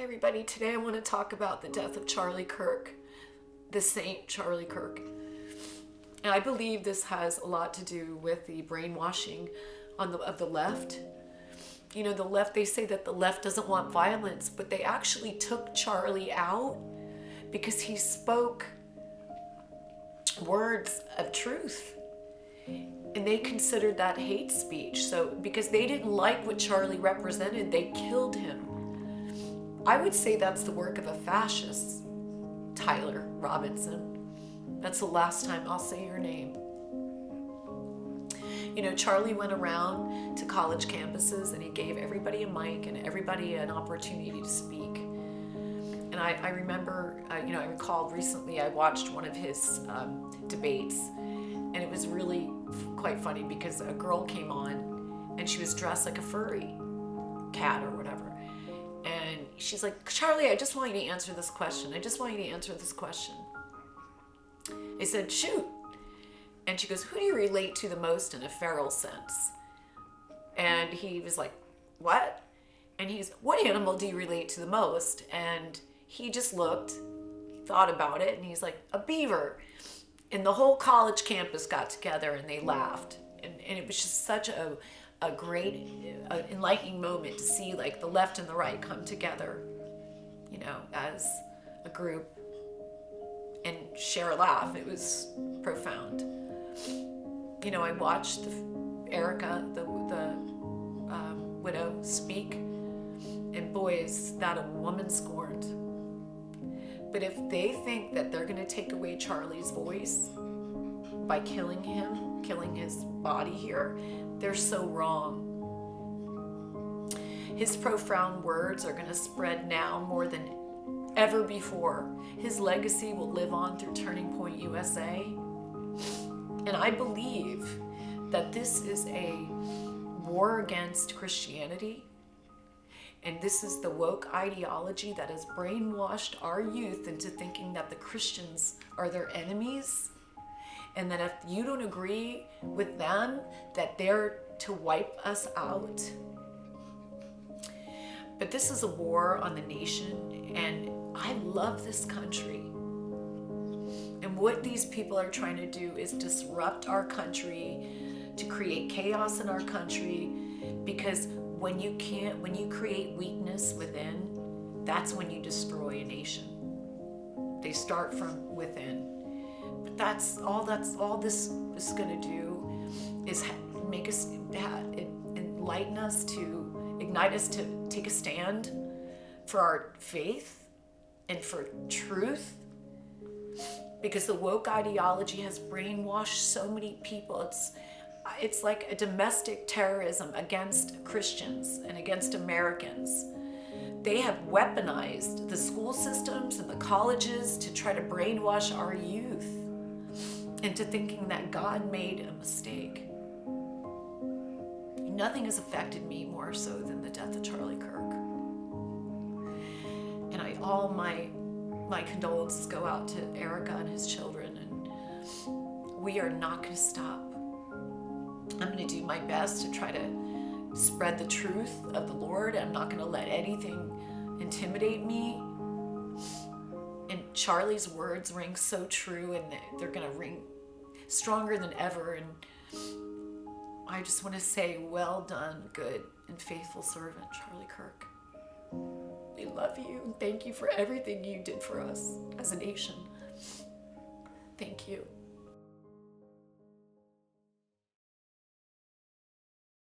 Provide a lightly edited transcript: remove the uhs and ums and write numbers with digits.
Hi everybody, today I want to talk about the death of Charlie Kirk, the Saint Charlie Kirk. And I believe this has a lot to do with the brainwashing of the left. You know, the left, they say that the left doesn't want violence, but they actually took Charlie out because he spoke words of truth. And they considered that hate speech. So because they didn't like what Charlie represented, they killed him. I would say that's the work of a fascist, Tyler Robinson. That's the last time I'll say your name. You know, Charlie went around to college campuses and he gave everybody a mic and everybody an opportunity to speak. And I remember, I recalled recently I watched one of his debates, and it was really quite funny because a girl came on and she was dressed like a furry cat or whatever. And she's like, Charlie, I just want you to answer this question. I just want you to answer this question. I said, shoot. And she goes, who do you relate to the most in a feral sense? And he was like, what? And he's, what animal do you relate to the most? And he just looked, thought about it, and he's like, a beaver. And the whole college campus got together and they laughed. And it was just such a great, enlightening moment to see like the left and the right come together, you know, as a group and share a laugh. It was profound. You know, I watched Erica, the widow, speak, and boy, is that a woman scorned. But if they think that they're going to take away Charlie's voice by killing him, killing his body here, they're so wrong. His profound words are going to spread now more than ever before. His legacy will live on through Turning Point USA. And I believe that this is a war against Christianity. And this is the woke ideology that has brainwashed our youth into thinking that the Christians are their enemies. And that if you don't agree with them, that they're to wipe us out. But this is a war on the nation, and I love this country. And what these people are trying to do is disrupt our country, to create chaos in our country, because when you create weakness within, that's when you destroy a nation. They start from within. But that's all this is going to do is make us enlighten us, to ignite us to take a stand for our faith and for truth, because the woke ideology has brainwashed so many people. It's like a domestic terrorism against Christians and against Americans. They have weaponized the school systems and the colleges to try to brainwash our youth into thinking that God made a mistake. Nothing has affected me more so than the death of Charlie Kirk. And all my condolences go out to Erica and his children, and we are not going to stop. I'm going to do my best to try to spread the truth of the Lord. I'm not going to let anything intimidate me. And Charlie's words ring so true, and they're going to ring stronger than ever. And I just want to say, well done, good and faithful servant, Charlie Kirk. We love you, and thank you for everything you did for us as a nation. Thank you.